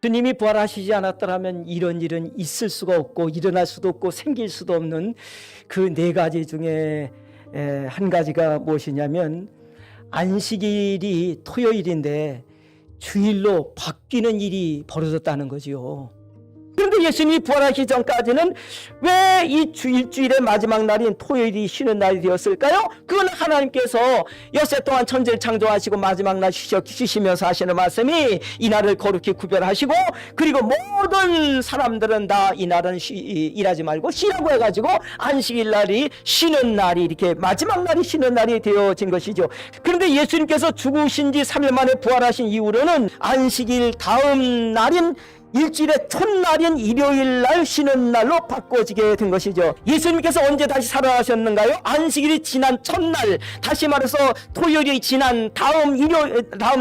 주님이 부활하시지 않았더라면 이런 일은 있을 수가 없고 일어날 수도 없고 생길 수도 없는 그 네 가지 중에 한 가지가 무엇이냐면 안식일이 토요일인데 주일로 바뀌는 일이 벌어졌다는 거지요. 그런데 예수님이 부활하기 전까지는 왜 이 일주일의 마지막 날인 토요일이 쉬는 날이 되었을까요? 그건 하나님께서 엿새 동안 천지를 창조하시고 마지막 날 쉬시면서 하시는 말씀이 이 날을 거룩히 구별하시고, 그리고 모든 사람들은 다 이 날은 일하지 말고 쉬라고 해가지고 안식일 날이 쉬는 날이, 이렇게 마지막 날이 쉬는 날이 되어진 것이죠. 그런데 예수님께서 죽으신 지 3일 만에 부활하신 이후로는 안식일 다음 날인 일주일의 첫날인 일요일 날 쉬는 날로 바꿔지게 된 것이죠. 예수님께서 언제 다시 살아나셨는가요? 안식일이 지난 첫날, 다시 말해서 토요일이 지난 다음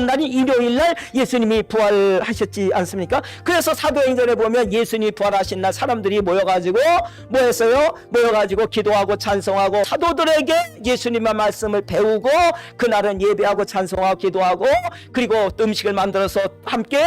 날인 일요일 날 예수님이 부활하셨지 않습니까? 그래서 사도행전에 보면 예수님이 부활하신 날 사람들이 모여가지고 뭐 했어요? 모여가지고 기도하고 찬송하고 사도들에게 예수님의 말씀을 배우고 그날은 예배하고 찬송하고 기도하고 그리고 음식을 만들어서 함께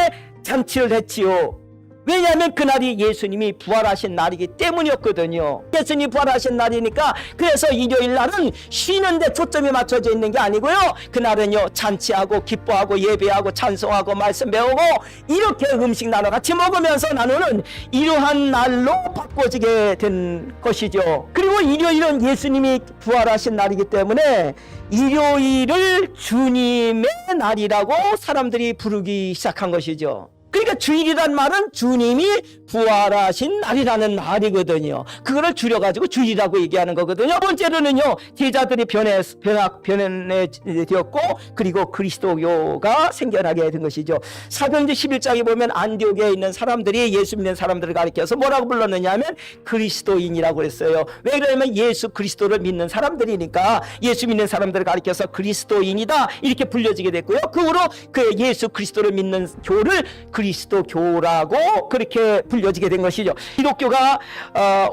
잔치를 했지요. 왜냐하면 그날이 예수님이 부활하신 날이기 때문이었거든요. 예수님이 부활하신 날이니까. 그래서 일요일 날은 쉬는데 초점이 맞춰져 있는 게 아니고요, 그날은요 잔치하고 기뻐하고 예배하고 찬송하고 말씀 배우고 이렇게 음식 나눠 같이 먹으면서 나누는 이러한 날로 바꿔지게 된 것이죠. 그리고 일요일은 예수님이 부활하신 날이기 때문에 일요일을 주님의 날이라고 사람들이 부르기 시작한 것이죠. 그러니까 주일이란 말은 주님이 부활하신 날이라는 말이거든요. 그거를 줄여가지고 주일이라고 얘기하는 거거든요. 첫 번째로는요, 제자들이 변해되었고 그리고 그리스도교가 생겨나게 된 것이죠. 사도행전 11장에 보면 안디옥에 있는 사람들이 예수 믿는 사람들을 가리켜서 뭐라고 불렀느냐 하면 그리스도인이라고 했어요. 왜 그러냐면 예수 그리스도를 믿는 사람들이니까 예수 믿는 사람들을 가리켜서 그리스도인이다 이렇게 불려지게 됐고요. 그 후로 그 예수 그리스도를 믿는 교를 그리스도교라고 그렇게 불려지게 된 것이죠. 기독교가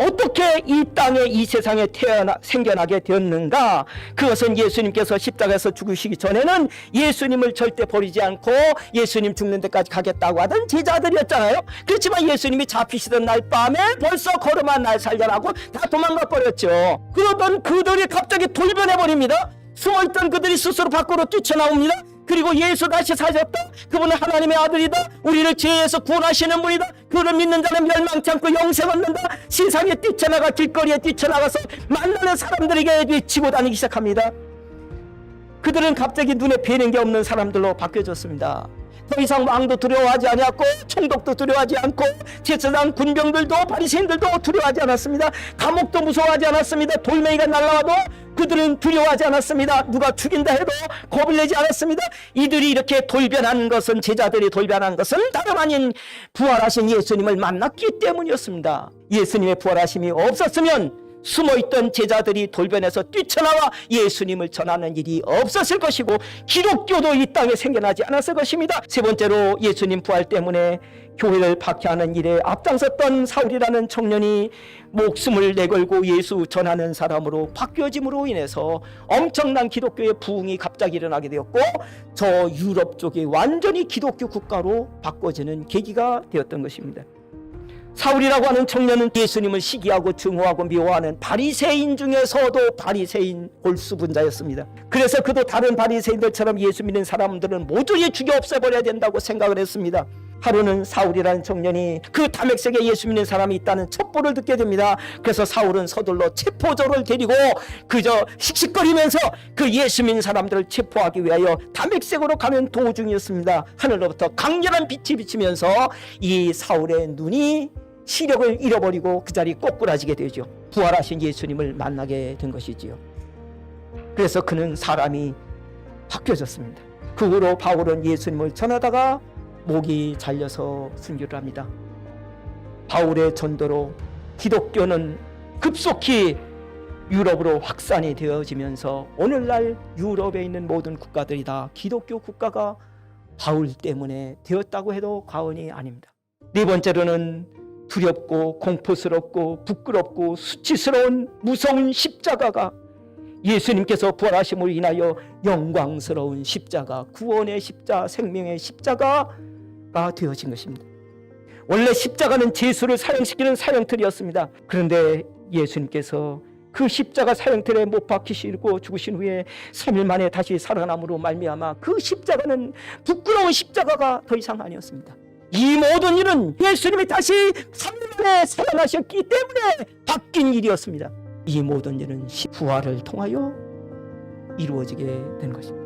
어떻게 이 땅에 이 세상에 생겨나게 되었는가? 그것은 예수님께서 십자가에서 죽으시기 전에는 예수님을 절대 버리지 않고 예수님 죽는 데까지 가겠다고 하던 제자들이었잖아요. 그렇지만 예수님이 잡히시던 날 밤에 벌써 걸음한 날 살려라고 다 도망가 버렸죠. 그러던 그들이 갑자기 돌변해 버립니다. 숨어있던 그들이 스스로 밖으로 뛰쳐나옵니다. 그리고 예수 다시 사셨다. 그분은 하나님의 아들이다. 우리를 죄에서 구원하시는 분이다. 그를 믿는 자는 멸망치 않고 영생 얻는다. 세상에 뛰쳐나가 길거리에 뛰쳐나가서 만나는 사람들에게 외치고 다니기 시작합니다. 그들은 갑자기 눈에 뵈는 게 없는 사람들로 바뀌어졌습니다. 더 이상 왕도 두려워하지 않았고 총독도 두려워하지 않고 제사장 군병들도 바리새인들도 두려워하지 않았습니다. 감옥도 무서워하지 않았습니다. 돌멩이가 날아와도 그들은 두려워하지 않았습니다. 누가 죽인다 해도 겁을 내지 않았습니다. 이들이 이렇게 돌변한 것은, 제자들이 돌변한 것은 다름 아닌 부활하신 예수님을 만났기 때문이었습니다. 예수님의 부활하심이 없었으면 숨어있던 제자들이 돌변해서 뛰쳐나와 예수님을 전하는 일이 없었을 것이고 기독교도 이 땅에 생겨나지 않았을 것입니다. 세 번째로 예수님 부활 때문에 교회를 박해하는 일에 앞장섰던 사울이라는 청년이 목숨을 내걸고 예수 전하는 사람으로 바뀌어짐으로 인해서 엄청난 기독교의 부흥이 갑자기 일어나게 되었고 저 유럽 쪽이 완전히 기독교 국가로 바꿔지는 계기가 되었던 것입니다. 사울이라고 하는 청년은 예수님을 시기하고 증오하고 미워하는 바리새인 중에서도 바리새인 골수분자였습니다. 그래서 그도 다른 바리새인들처럼 예수 믿는 사람들은 모조리 죽여 없애버려야 된다고 생각을 했습니다. 하루는 사울이라는 청년이 그 다메섹에 예수 믿는 사람이 있다는 첩보를 듣게 됩니다. 그래서 사울은 서둘러 체포조를 데리고 그저 씩씩거리면서 그 예수 믿는 사람들을 체포하기 위하여 다메섹으로 가는 도중이었습니다. 하늘로부터 강렬한 빛이 비치면서 이 사울의 눈이 시력을 잃어버리고 그 자리에 꼬꾸라지게 되죠. 부활하신 예수님을 만나게 된 것이지요. 그래서 그는 사람이 바뀌어졌습니다. 그 후로 바울은 예수님을 전하다가 목이 잘려서 순교를 합니다. 바울의 전도로 기독교는 급속히 유럽으로 확산이 되어지면서 오늘날 유럽에 있는 모든 국가들이 다 기독교 국가가 바울 때문에 되었다고 해도 과언이 아닙니다. 네 번째로는 두렵고 공포스럽고 부끄럽고 수치스러운 무서운 십자가가 예수님께서 부활하심으로 인하여 영광스러운 십자가, 구원의 십자가, 생명의 십자가가 되어진 것입니다. 원래 십자가는 죄수를 사형시키는 사형틀이었습니다. 그런데 예수님께서 그 십자가 사형틀에 못 박히시고 죽으신 후에 3일 만에 다시 살아남으로 말미암아 그 십자가는 부끄러운 십자가가 더 이상 아니었습니다. 이 모든 일은 예수님이 다시 3일 만에 살아나셨기 때문에 바뀐 일이었습니다. 이 모든 일은 부활을 통하여 이루어지게 된 것입니다.